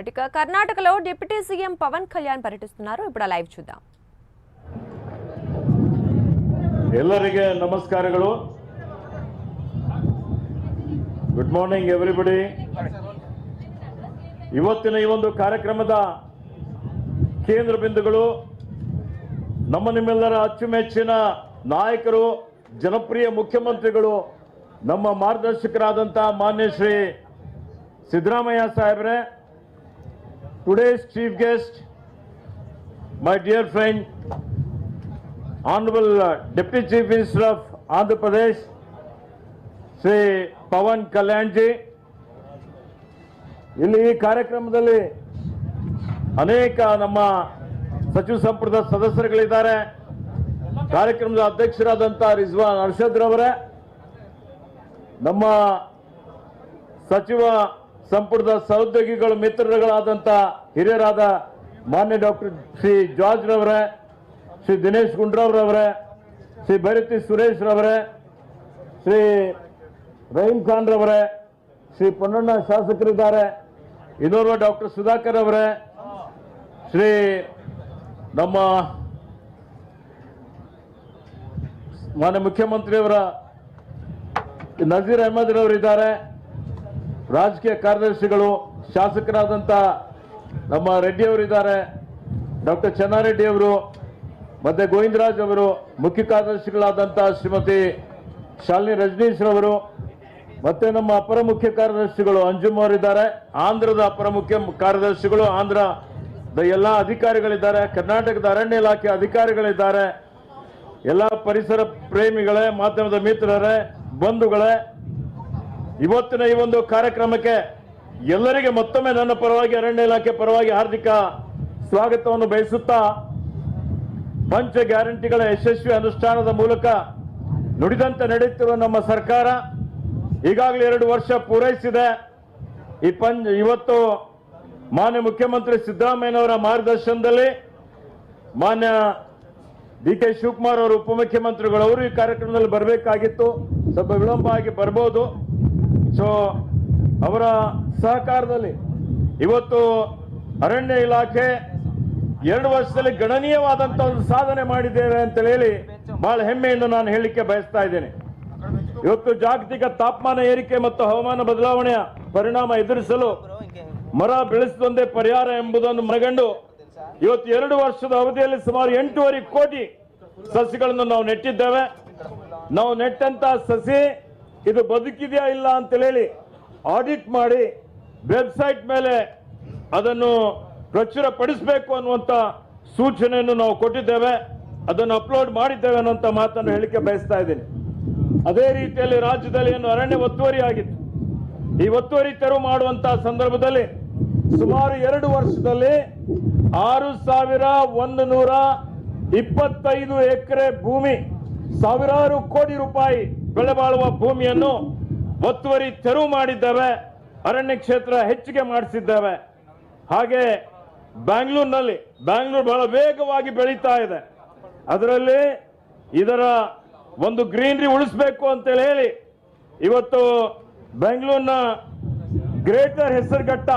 ఇక కర్ణాటకలో deputy CM Pawan Kalyan పర్యటిస్తున్నారు. ఇప్పుడు లైవ్ చూద్దాం. ಎಲ್ಲರಿಗೆ ನಮಸ್ಕಾರಗಳು. Good morning everybody. ಇವತ್ತಿನ ಈ ಒಂದು ಕಾರ್ಯಕ್ರಮದ ಕೇಂದ್ರ ಬಿಂದುಗಳು ನಮ್ಮ ನಿಮ್ಮೆಲ್ಲರ ಅಚ್ಚುಮೆಚ್ಚಿನ ನಾಯಕರು, ಜನಪ್ರಿಯ ಮುಖ್ಯಮಂತ್ರಿಗಳು, ನಮ್ಮ ಮಾರ್ಗದರ್ಶಕರಾದಂಥ ಮಾನ್ಯ ಶ್ರೀ ಸಿದ್ದರಾಮಯ್ಯ ಸಾಹೇಬ್ರೆ. Today's chief guest, my dear friend, Honorable Deputy Chief Minister of Andhra Pradesh, Sri Pawan Kalyan ji. ಇಲ್ಲಿ ಈ ಕಾರ್ಯಕ್ರಮದಲ್ಲಿ ಅನೇಕ ನಮ್ಮ ಸಚಿವ ಸಂಪುಟದ ಸದಸ್ಯರುಗಳಿದ್ದಾರೆ. ಕಾರ್ಯಕ್ರಮದ ಅಧ್ಯಕ್ಷರಾದಂಥ ರಿಜ್ವಾನ್ ಅರ್ಷದ್ ರವರೇ, ನಮ್ಮ ಸಚಿವ ಸಂಪುಟದ ಸಹೋದ್ಯೋಗಿಗಳು ಮಿತ್ರರುಗಳಾದಂಥ ಹಿರಿಯರಾದ ಮಾನ್ಯ ಡಾಕ್ಟರ್ ಶ್ರೀ ಜಾರ್ಜ್ ರವರೇ, ಶ್ರೀ ದಿನೇಶ್ ಗುಂಡ್ರಾವ್ ರವರೇ, ಶ್ರೀ ಭೈರತಿ ಸುರೇಶ್ ರವರೇ, ಶ್ರೀ ರಹೀಂ ಖಾನ್ ರವರೇ, ಶ್ರೀ ಪೊನ್ನಣ್ಣ ಶಾಸಕರಿದ್ದಾರೆ, ಇನ್ನೋರ್ವ ಡಾಕ್ಟರ್ ಸುಧಾಕರ್ ಅವರೇ, ಶ್ರೀ ನಮ್ಮ ಮಾನ್ಯ ಮುಖ್ಯಮಂತ್ರಿಯವರ ನಜೀರ್ ಅಹಮದ್ ರವರಿದ್ದಾರೆ, ರಾಜಕೀಯ ಕಾರ್ಯದರ್ಶಿಗಳು, ಶಾಸಕರಾದಂಥ ನಮ್ಮ ರೆಡ್ಡಿ ಅವರಿದ್ದಾರೆ, ಡಾಕ್ಟರ್ ಚೆನ್ನಾರೆಡ್ಡಿ ಅವರು, ಮತ್ತೆ ಗೋವಿಂದರಾಜ್ ಅವರು, ಮುಖ್ಯ ಕಾರ್ಯದರ್ಶಿಗಳಾದಂಥ ಶ್ರೀಮತಿ ಶಾಲಿನಿ ರಜನೀಶ್ ರವರು, ಮತ್ತೆ ನಮ್ಮ ಅಪರ ಮುಖ್ಯ ಕಾರ್ಯದರ್ಶಿಗಳು ಅಂಜುಮ್ ಅವರಿದ್ದಾರೆ, ಆಂಧ್ರದ ಅಪರ ಮುಖ್ಯ ಕಾರ್ಯದರ್ಶಿಗಳು, ಆಂಧ್ರದ ಎಲ್ಲ ಅಧಿಕಾರಿಗಳಿದ್ದಾರೆ, ಕರ್ನಾಟಕದ ಅರಣ್ಯ ಇಲಾಖೆ ಅಧಿಕಾರಿಗಳಿದ್ದಾರೆ, ಎಲ್ಲ ಪರಿಸರ ಪ್ರೇಮಿಗಳೇ, ಮಾಧ್ಯಮದ ಮಿತ್ರರೇ, ಬಂಧುಗಳೇ, ಇವತ್ತಿನ ಈ ಒಂದು ಕಾರ್ಯಕ್ರಮಕ್ಕೆ ಎಲ್ಲರಿಗೆ ಮತ್ತೊಮ್ಮೆ ನನ್ನ ಪರವಾಗಿ, ಅರಣ್ಯ ಇಲಾಖೆ ಪರವಾಗಿ ಹಾರ್ದಿಕ ಸ್ವಾಗತವನ್ನು ಬಯಸುತ್ತಾ, ಪಂಚ ಗ್ಯಾರಂಟಿಗಳ ಯಶಸ್ವಿ ಅನುಷ್ಠಾನದ ಮೂಲಕ ನುಡಿದಂತೆ ನಡೆಯುತ್ತಿರುವ ನಮ್ಮ ಸರ್ಕಾರ ಈಗಾಗಲೇ 2 ವರ್ಷ ಪೂರೈಸಿದೆ. ಇವತ್ತು ಮಾನ್ಯ ಮುಖ್ಯಮಂತ್ರಿ ಸಿದ್ದರಾಮಯ್ಯನವರ ಮಾರ್ಗದರ್ಶನದಲ್ಲಿ ಮಾನ್ಯ ಡಿ ಕೆ ಶಿವಕುಮಾರ್ ಅವರು ಉಪಮುಖ್ಯಮಂತ್ರಿಗಳು ಅವರು ಈ ಕಾರ್ಯಕ್ರಮದಲ್ಲಿ ಬರಬೇಕಾಗಿತ್ತು, ಸ್ವಲ್ಪ ವಿಳಂಬ ಆಗಿ ಬರ್ಬೋದು. ಸೊ ಅವರ ಸಹಕಾರದಲ್ಲಿ ಇವತ್ತು ಅರಣ್ಯ ಇಲಾಖೆ 2 ವರ್ಷದಲ್ಲಿ ಗಣನೀಯವಾದಂತ ಒಂದು ಸಾಧನೆ ಮಾಡಿದ್ದೇವೆ ಅಂತ ಹೇಳಿ ಬಹಳ ಹೆಮ್ಮೆಯಿಂದ ನಾನು ಹೇಳಲಿಕ್ಕೆ ಬಯಸ್ತಾ ಇದ್ದೇನೆ. ಇವತ್ತು ಜಾಗತಿಕ ತಾಪಮಾನ ಏರಿಕೆ ಮತ್ತು ಹವಾಮಾನ ಬದಲಾವಣೆಯ ಪರಿಣಾಮ ಎದುರಿಸಲು ಮರ ಬೆಳೆಸುವುದೊಂದೇ ಪರಿಹಾರ ಎಂಬುದನ್ನು ಮನಗಂಡು ಇವತ್ತು 2 ವರ್ಷದ ಅವಧಿಯಲ್ಲಿ ಸುಮಾರು 8.5 ಕೋಟಿ ಸಸಿಗಳನ್ನು ನಾವು ನೆಟ್ಟಿದ್ದೇವೆ. ನಾವು ನೆಟ್ಟಂತ ಸಸಿ ಇದು ಬದುಕಿದೆಯಾ ಇಲ್ಲ ಅಂತ ಹೇಳಿ ಆಡಿಟ್ ಮಾಡಿ ವೆಬ್ಸೈಟ್ ಮೇಲೆ ಅದನ್ನು ಪ್ರಚುರಪಡಿಸಬೇಕು ಅನ್ನುವಂತ ಸೂಚನೆಯನ್ನು ನಾವು ಕೊಟ್ಟಿದ್ದೇವೆ, ಅದನ್ನು ಅಪ್ಲೋಡ್ ಮಾಡಿದ್ದೇವೆ ಅನ್ನುವಂತ ಮಾತನ್ನು ಹೇಳಿಕೆ ಬಯಸ್ತಾ ಇದ್ದೀನಿ. ಅದೇ ರೀತಿಯಲ್ಲಿ ರಾಜ್ಯದಲ್ಲಿ ಏನು ಅರಣ್ಯ ಒತ್ತುವರಿ ಆಗಿತ್ತು, ಈ ಒತ್ತುವರಿ ತೆರವು ಮಾಡುವಂತಹ ಸಂದರ್ಭದಲ್ಲಿ ಸುಮಾರು 2 ವರ್ಷದಲ್ಲಿ 6125 ಎಕರೆ ಭೂಮಿ, ಸಾವಿರಾರು ಕೋಟಿ ರೂಪಾಯಿ ಬೆಲೆ ಬಾಳುವ ಭೂಮಿಯನ್ನು ಒತ್ತುವರಿ ತೆರವು ಮಾಡಿದ್ದೇವೆ, ಅರಣ್ಯ ಕ್ಷೇತ್ರ ಹೆಚ್ಚಿಗೆ ಮಾಡಿಸಿದ್ದೇವೆ. ಹಾಗೆ ಬ್ಯಾಂಗ್ಳೂರು ಬಹಳ ವೇಗವಾಗಿ ಬೆಳೀತಾ ಇದೆ. ಅದರಲ್ಲಿ ಇದರ ಒಂದು ಗ್ರೀನರಿ ಉಳಿಸಬೇಕು ಅಂತ ಹೇಳಿ ಇವತ್ತು ಬೆಂಗಳೂರಿನ ಗ್ರೇಟರ್ ಹೆಸರುಘಟ್ಟ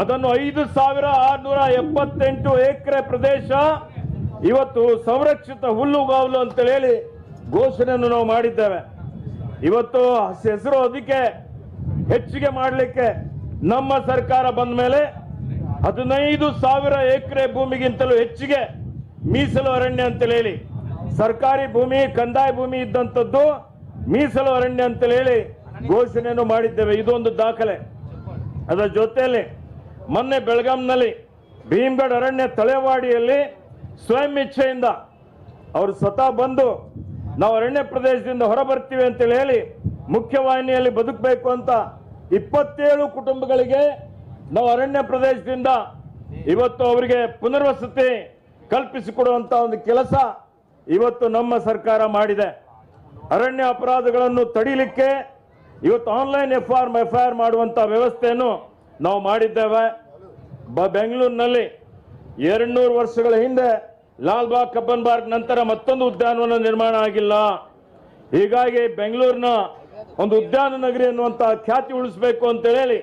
ಅದನ್ನು 5678 ಎಕರೆ ಪ್ರದೇಶ ಇವತ್ತು ಸಂರಕ್ಷಿತ ಹುಲ್ಲುಗಾವಲು ಅಂತ ಹೇಳಿ ಘೋಷಣೆಯನ್ನು ನಾವು ಮಾಡಿದ್ದೇವೆ. ಇವತ್ತು ಹೆಸರು ಅದಕ್ಕೆ ಹೆಚ್ಚಿಗೆ ಮಾಡಲಿಕ್ಕೆ ನಮ್ಮ ಸರ್ಕಾರ ಬಂದ ಮೇಲೆ 15,000 ಎಕರೆ ಭೂಮಿಗಿಂತಲೂ ಹೆಚ್ಚಿಗೆ ಮೀಸಲು ಅರಣ್ಯ ಅಂತ ಹೇಳಿ, ಸರ್ಕಾರಿ ಭೂಮಿ, ಕಂದಾಯ ಭೂಮಿ ಇದ್ದಂಥದ್ದು ಮೀಸಲು ಅರಣ್ಯ ಅಂತ ಹೇಳಿ ಘೋಷಣೆಯನ್ನು ಮಾಡಿದ್ದೇವೆ. ಇದೊಂದು ದಾಖಲೆ. ಅದರ ಜೊತೆಯಲ್ಲಿ ಮೊನ್ನೆ ಬೆಳಗಾಂನಲ್ಲಿ ಭೀಮಗಢ ಅರಣ್ಯ ತಳೆವಾಡಿಯಲ್ಲಿ ಸ್ವಯಂ ಇಚ್ಛೆಯಿಂದ ಅವರು ಸ್ವತಃ ಬಂದು ನಾವು ಅರಣ್ಯ ಪ್ರದೇಶದಿಂದ ಹೊರ ಬರ್ತೀವಿ ಅಂತ ಹೇಳಿ ಮುಖ್ಯವಾಹಿನಿಯಲ್ಲಿ ಬದುಕಬೇಕು ಅಂತ 27 ಕುಟುಂಬಗಳಿಗೆ ನಾವು ಅರಣ್ಯ ಪ್ರದೇಶದಿಂದ ಇವತ್ತು ಅವರಿಗೆ ಪುನರ್ವಸತಿ ಕಲ್ಪಿಸಿಕೊಡುವಂತ ಒಂದು ಕೆಲಸ ಇವತ್ತು ನಮ್ಮ ಸರ್ಕಾರ ಮಾಡಿದೆ. ಅರಣ್ಯ ಅಪರಾಧಗಳನ್ನು ತಡೀಲಿಕ್ಕೆ ಇವತ್ತು ಆನ್ಲೈನ್ ಎಫ್ಐಆರ್ ಮಾಡುವಂತ ವ್ಯವಸ್ಥೆಯನ್ನು ನಾವು ಮಾಡಿದ್ದೇವೆ. ಬೆಂಗಳೂರಿನಲ್ಲಿ 200 ವರ್ಷಗಳ ಹಿಂದೆ ಲಾಲ್ಬಾಗ್ ಕಬ್ಬನ್ ಪಾರ್ಕ್ ನಂತರ ಮತ್ತೊಂದು ಉದ್ಯಾನವನ ನಿರ್ಮಾಣ ಆಗಿಲ್ಲ. ಹೀಗಾಗಿ ಬೆಂಗಳೂರಿನ ಒಂದು ಉದ್ಯಾನ ನಗರಿ ಅನ್ನುವಂತ ಖ್ಯಾತಿ ಉಳಿಸಬೇಕು ಅಂತ ಹೇಳಿ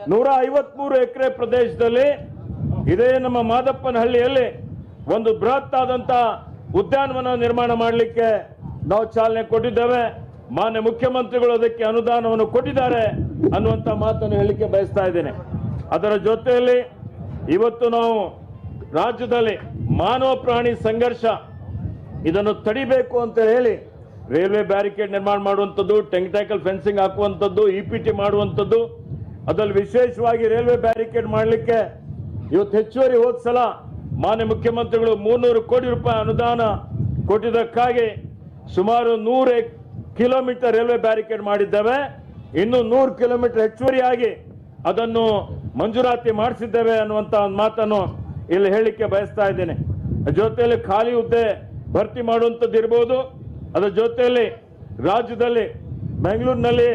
153 ಎಕರೆ ಪ್ರದೇಶದಲ್ಲಿ ಇದೇ ನಮ್ಮ ಮಾದಪ್ಪನಹಳ್ಳಿಯಲ್ಲಿ ಒಂದು ಬೃಹತ್ ಆದಂತ ಉದ್ಯಾನವನ ನಿರ್ಮಾಣ ಮಾಡಲಿಕ್ಕೆ ನಾವು ಚಾಲನೆ ಕೊಟ್ಟಿದ್ದೇವೆ. ಮಾನ್ಯ ಮುಖ್ಯಮಂತ್ರಿಗಳು ಅದಕ್ಕೆ ಅನುದಾನವನ್ನು ಕೊಟ್ಟಿದ್ದಾರೆ ಅನ್ನುವಂತ ಮಾತನ್ನು ಹೇಳಲಿಕ್ಕೆ ಬಯಸ್ತಾ ಇದ್ದೇನೆ. ಅದರ ಜೊತೆಯಲ್ಲಿ ಇವತ್ತು ನಾವು ರಾಜ್ಯದಲ್ಲಿ ಮಾನವ ಪ್ರಾಣಿ ಸಂಘರ್ಷ ಇದನ್ನು ತಡಿಬೇಕು ಅಂತ ಹೇಳಿ ರೈಲ್ವೆ ಬ್ಯಾರಿಕೇಡ್ ನಿರ್ಮಾಣ ಮಾಡುವಂಥದ್ದು, ಟೆಂಕ್ಟೈಕಲ್ ಫೆನ್ಸಿಂಗ್ ಹಾಕುವಂಥದ್ದು, ಇಪಿಟಿ ಮಾಡುವಂಥದ್ದು, ಅದರಲ್ಲಿ ವಿಶೇಷವಾಗಿ ರೈಲ್ವೆ ಬ್ಯಾರಿಕೇಡ್ ಮಾಡಲಿಕ್ಕೆ ಇವತ್ತು ಹೆಚ್ಚುವರಿ ಹೋದ ಸಲ ಮಾನ್ಯ ಮುಖ್ಯಮಂತ್ರಿಗಳು 300 ಕೋಟಿ ರೂಪಾಯಿ ಅನುದಾನ ಕೊಟ್ಟಿದ್ದಕ್ಕಾಗಿ ಸುಮಾರು 100 ಕಿಲೋಮೀಟರ್ ರೈಲ್ವೆ ಬ್ಯಾರಿಕೇಡ್ ಮಾಡಿದ್ದೇವೆ. ಇನ್ನು 100 ಕಿಲೋಮೀಟರ್ ಹೆಚ್ಚುವರಿಯಾಗಿ ಅದನ್ನು ಮಂಜೂರಾತಿ ಮಾಡಿಸಿದ್ದೇವೆ ಅನ್ನುವಂತ ಒಂದು ಮಾತನ್ನು ಇಲ್ಲಿ ಹೇಳಲಿಕ್ಕೆ ಬಯಸ್ತಾ ಇದ್ದೇನೆ. ಜೊತೆಯಲ್ಲಿ ಖಾಲಿ ಹುದ್ದೆ ಭರ್ತಿ ಮಾಡುವಂಥದ್ದು ಇರ್ಬೋದು. ಅದರ ಜೊತೆಯಲ್ಲಿ ರಾಜ್ಯದಲ್ಲಿ ಬೆಂಗಳೂರಿನಲ್ಲಿ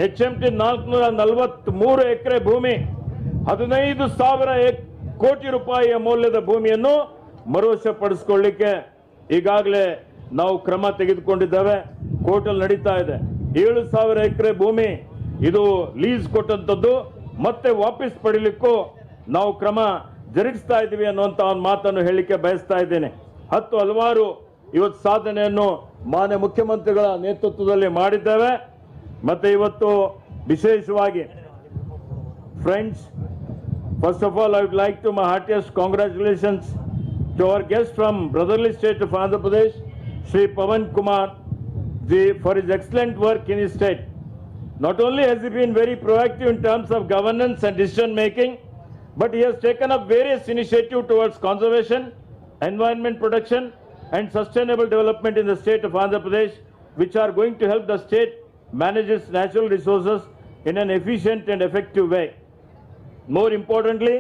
HMT 443 ಎಕರೆ ಭೂಮಿ 15,000 ಕೋಟಿ ರೂಪಾಯಿಯ ಮೌಲ್ಯದ ಭೂಮಿಯನ್ನು ಮರುವಶಪಡಿಸಿಕೊಳ್ಳಿಕ್ಕೆ ಈಗಾಗಲೇ ನಾವು ಕ್ರಮ ತೆಗೆದುಕೊಂಡಿದ್ದೇವೆ. ಕೋರ್ಟಲ್ಲಿ ನಡೀತಾ ಇದೆ. 7,000 ಎಕರೆ ಭೂಮಿ ಇದು ಲೀಸ್ ಕೊಟ್ಟಂತದ್ದು ಮತ್ತೆ ವಾಪಸ್ ಪಡಿಲಿಕ್ಕೂ ನಾವು ಕ್ರಮ ಜರುಗಿಸ್ತಾ ಇದ್ದೀವಿ ಅನ್ನುವಂತ ಒಂದು ಮಾತನ್ನು ಹೇಳಲಿಕ್ಕೆ ಬಯಸ್ತಾ ಇದ್ದೇನೆ. ಹಲವಾರು ಇವತ್ತು ಸಾಧನೆಯನ್ನು ಮಾನ್ಯ ಮುಖ್ಯಮಂತ್ರಿಗಳ ನೇತೃತ್ವದಲ್ಲಿ ಮಾಡಿದ್ದೇವೆ. ಮತ್ತೆ ಇವತ್ತು ವಿಶೇಷವಾಗಿ friends, first of all I would like to my heartiest congratulations to our guest from brotherly state of Andhra Pradesh, Shri Pavan Kumar ji, for his excellent work in his state. Not only has he been very proactive in terms of governance and decision making, but he has taken up various initiatives towards conservation, environment protection and sustainable development in the state of Andhra Pradesh, which are going to help the state manage its natural resources in an efficient and effective way. More importantly,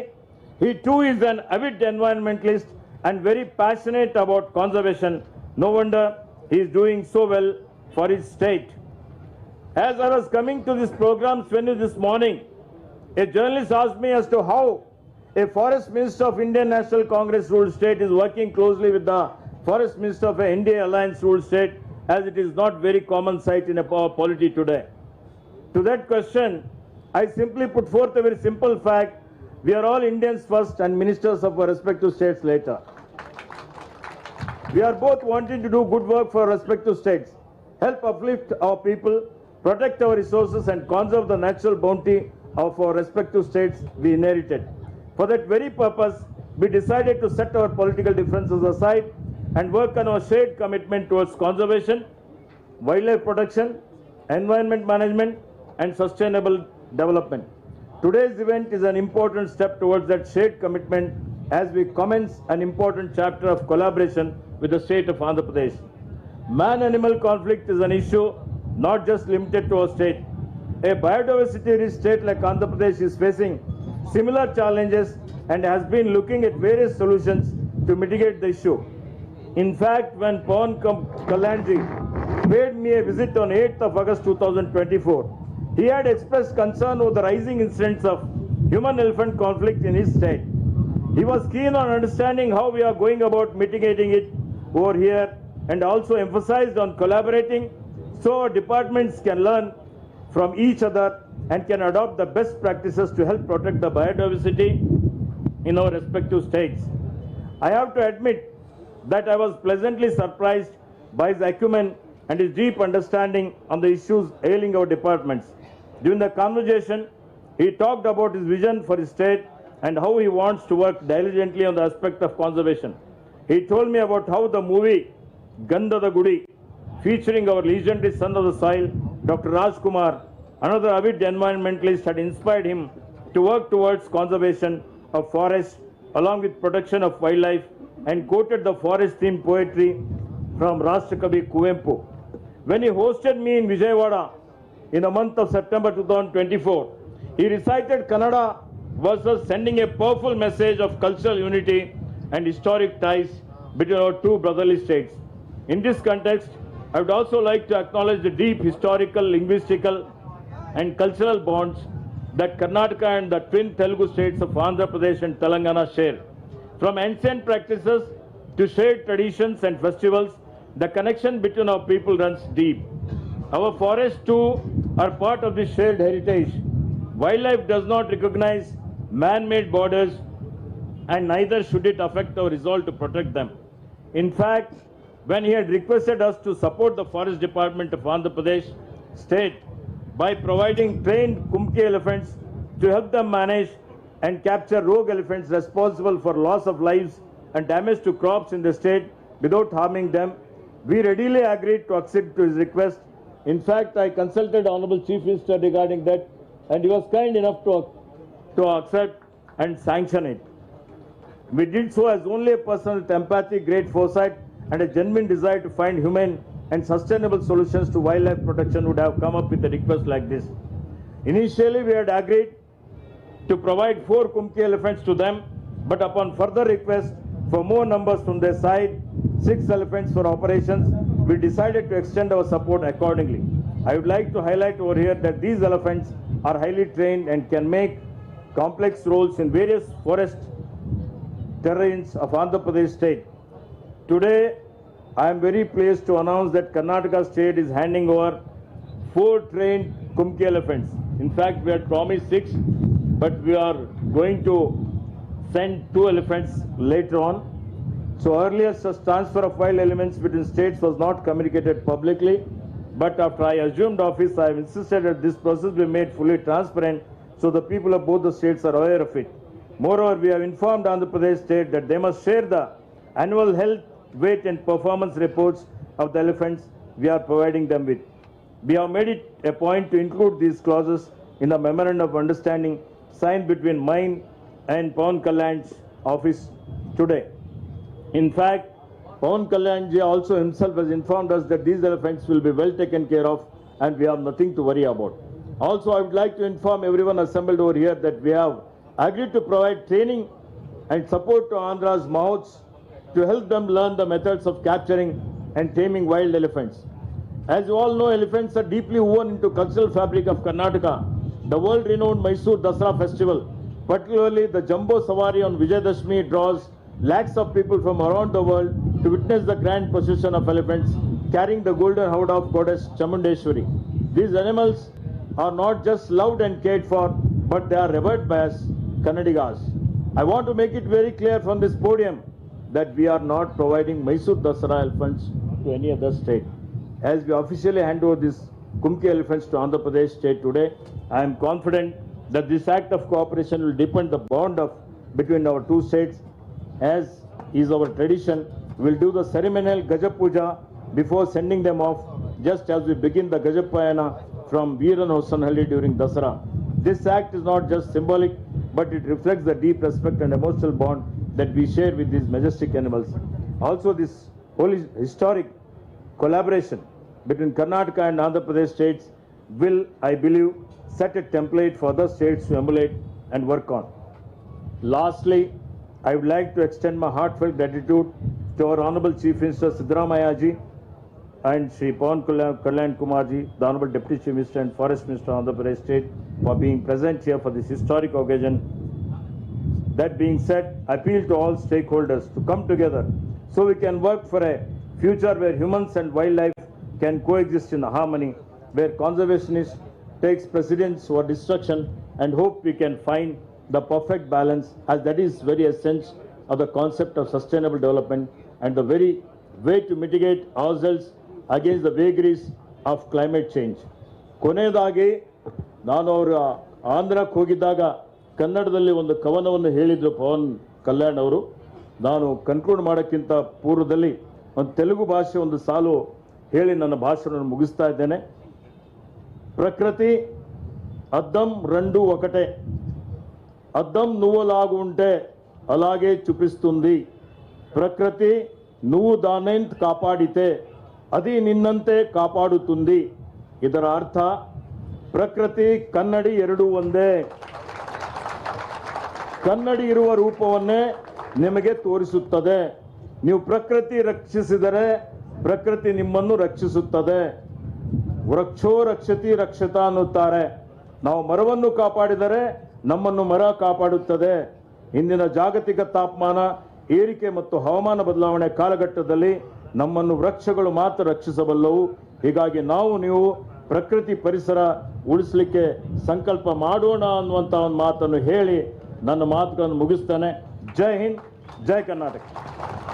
he too is an avid environmentalist and very passionate about conservation. No wonder he is doing so well for his state. As I was coming to this program's venue this morning, a journalist asked me as to how a forest minister of Indian National Congress ruled state is working closely with the forest minister of an India Alliance ruled state, as it is not very common sight in a polity today. To that question, I simply put forth a very simple fact: we are all Indians first and ministers of our respective states later. We are both wanting to do good work for our respective states, help uplift our people, protect our resources and conserve the natural bounty of our respective states we inherited. For that very purpose, we decided to set our political differences aside and work on our shared commitment towards conservation, wildlife protection, environment management and sustainable development. Today's event is an important step towards that shared commitment as we commence an important chapter of collaboration with the state of Andhra Pradesh. Man-animal conflict is an issue not just limited to our state. A biodiversity-rich state like Andhra Pradesh is facing similar challenges and has been looking at various solutions to mitigate the issue. In fact, when Pawan Kalyanji paid me a visit on 8th of August 2024, he had expressed concern over the rising incidents of human-elephant conflict in his state. He was keen on understanding how we are going about mitigating it over here and also emphasized on collaborating so our departments can learn from each other and can adopt the best practices to help protect the biodiversity in our respective states. I have to admit that I was pleasantly surprised by his acumen and his deep understanding on the issues ailing our departments. During the conversation, he talked about his vision for his state and how he wants to work diligently on the aspect of conservation. He told me about how the movie Gandhada Gudi, featuring our legendary son of the soil, Dr. Rajkumar, another avid environmentalist, had inspired him to work towards conservation of forests along with protection of wildlife, and quoted the forest-themed poetry from Rashtrakavi Kuvempu. When he hosted me in Vijayawada in the month of September 2024, he recited Kannada verses sending a powerful message of cultural unity and historic ties between our two brotherly states. In this context, I would also like to acknowledge the deep historical, linguistical and cultural bonds that Karnataka and the twin Telugu states of Andhra Pradesh and Telangana share. From ancient practices to shared traditions and festivals, the connection between our people runs deep. Our forests too are part of this shared heritage. Wildlife does not recognize man-made borders, and neither should it affect our resolve to protect them. In fact, when he had requested us to support the Forest Department of Andhra Pradesh state by providing trained Kumki elephants to help them manage and capture rogue elephants responsible for loss of lives and damage to crops in the state without harming them, we readily agreed to accede to his request. In fact, I consulted Honorable Chief Minister regarding that, and he was kind enough to accept and sanction it. We did so as only a person with empathy, great foresight, and a genuine desire to find humane and sustainable solutions to wildlife protection would have come up with a request like this. Initially, we had agreed to provide 4 Kumki elephants to them, but upon further request for more numbers from their side, 6 elephants for operations, we decided to extend our support accordingly. I would like to highlight over here that these elephants are highly trained and can make complex roles in various forest terrains of Andhra Pradesh state. Today, I am very pleased to announce that Karnataka state is handing over 4 trained Kumki elephants. In fact, we had promised 6, but we are going to send 2 elephants later on. So earlier, such transfer of wild elements between states was not communicated publicly, but after I assumed office, I have insisted that this process be made fully transparent so the people of both the states are aware of it. Moreover, we have informed Andhra Pradesh state that they must share the annual health, weight and performance reports of the elephants we are providing them with. We have made it a point to include these clauses in the memorandum of understanding signed between mine and Pawan Kalyan's office today. In fact, Pawan Kalyanji also himself has informed us that these elephants will be well taken care of and we have nothing to worry about. Also, I would like to inform everyone assembled over here that we have agreed to provide training and support to Andhra's Mahouts to help them learn the methods of capturing and taming wild elephants. As you all know, elephants are deeply woven into cultural fabric of Karnataka. The world-renowned Mysore Dasara festival, particularly the Jumbo Savari on Vijayadashmi, draws lakhs of people from around the world to witness the grand procession of elephants carrying the golden howdah of goddess Chamundeshwari. These animals are not just loved and cared for, but they are revered by us Kannadigas. I want to make it very clear from this podium that we are not providing Mysore Dasara elephants to any other state. As we officially hand over these Kumki elephants to Andhra Pradesh state today, I am confident that this act of cooperation will deepen the bond between our 2 states. As is our tradition, we will do the ceremonial Gaja Puja before sending them off, just as we begin the Gajapayana from Veeran Hosanhalli during Dasara. This act is not just symbolic, but it reflects the deep respect and emotional bond that we share with these majestic animals. Also, this whole historic collaboration between Karnataka and Andhra Pradesh states will, I believe, set a template for other states to emulate and work on. Lastly, I would like to extend my heartfelt gratitude to our Honorable Chief Minister Siddaramaiah ji and Shri Pawan Kalyan Kumar ji, the Honorable Deputy Chief Minister and Forest Minister of Andhra Pradesh State, for being present here for this historic occasion. That being said, I appeal to all stakeholders to come together so we can work for a future where humans and wildlife can coexist in harmony, where conservationists takes precedence over destruction, and hope we can find the perfect balance, as that is very essence of the concept of sustainable development and the very way to mitigate ourselves against the vagaries of climate change. ಕೊನೆಯದಾಗಿ ನಾನು ಅವರ ಆಂಧ್ರಕ್ಕೆ ಹೋಗಿದ್ದಾಗ ಕನ್ನಡದಲ್ಲಿ ಒಂದು ಕವನವನ್ನು ಹೇಳಿದ್ರು ಪವನ್ ಕಲ್ಯಾಣ್ ಅವರು. ನಾನು ಕನ್ಕ್ಲೂಡ್ ಮಾಡೋಕ್ಕಿಂತ ಪೂರ್ವದಲ್ಲಿ ಒಂದು ತೆಲುಗು ಭಾಷೆ ಒಂದು ಸಾಲು ಹೇಳಿ ನನ್ನ ಭಾಷಣವನ್ನು ಮುಗಿಸ್ತಾ ಇದ್ದೇನೆ. ప్రకృతి అద్దం రెండు ఒకటే, అద్దం నువ్వులాగా ఉంటే అలాగే చూపిస్తుంది. ప్రకృతి నువ్వు దానిని కాపాడితే అది నిన్నంతే కాపాడుతుంది. ಇದರ ಅರ್ಥ ಪ್ರಕೃತಿ ಕನ್ನಡಿ ಎರಡೂ ಒಂದೇ. ಕನ್ನಡಿ ಇರುವ ರೂಪವನ್ನೇ ನಿಮಗೆ ತೋರಿಸುತ್ತದೆ. ನೀವು ಪ್ರಕೃತಿ ರಕ್ಷಿಸಿದರೆ ಪ್ರಕೃತಿ ನಿಮ್ಮನ್ನು ರಕ್ಷಿಸುತ್ತದೆ. ವೃಕ್ಷೋ ರಕ್ಷತಿ ರಕ್ಷತ ಅನ್ನುತ್ತಾರೆ. ನಾವು ಮರವನ್ನು ಕಾಪಾಡಿದರೆ ನಮ್ಮನ್ನು ಮರ ಕಾಪಾಡುತ್ತದೆ. ಇಂದಿನ ಜಾಗತಿಕ ತಾಪಮಾನ ಏರಿಕೆ ಮತ್ತು ಹವಾಮಾನ ಬದಲಾವಣೆ ಕಾಲಘಟ್ಟದಲ್ಲಿ ನಮ್ಮನ್ನು ವೃಕ್ಷಗಳು ಮಾತ್ರ ರಕ್ಷಿಸಬಲ್ಲವು. ಹೀಗಾಗಿ ನಾವು ನೀವು ಪ್ರಕೃತಿ ಪರಿಸರ ಉಳಿಸಲಿಕ್ಕೆ ಸಂಕಲ್ಪ ಮಾಡೋಣ ಅನ್ನುವಂಥ ಒಂದು ಮಾತನ್ನು ಹೇಳಿ ನನ್ನ ಮಾತುಗಳನ್ನು ಮುಗಿಸ್ತಾನೆ. ಜೈ ಹಿಂದ್, ಜೈ ಕರ್ನಾಟಕ.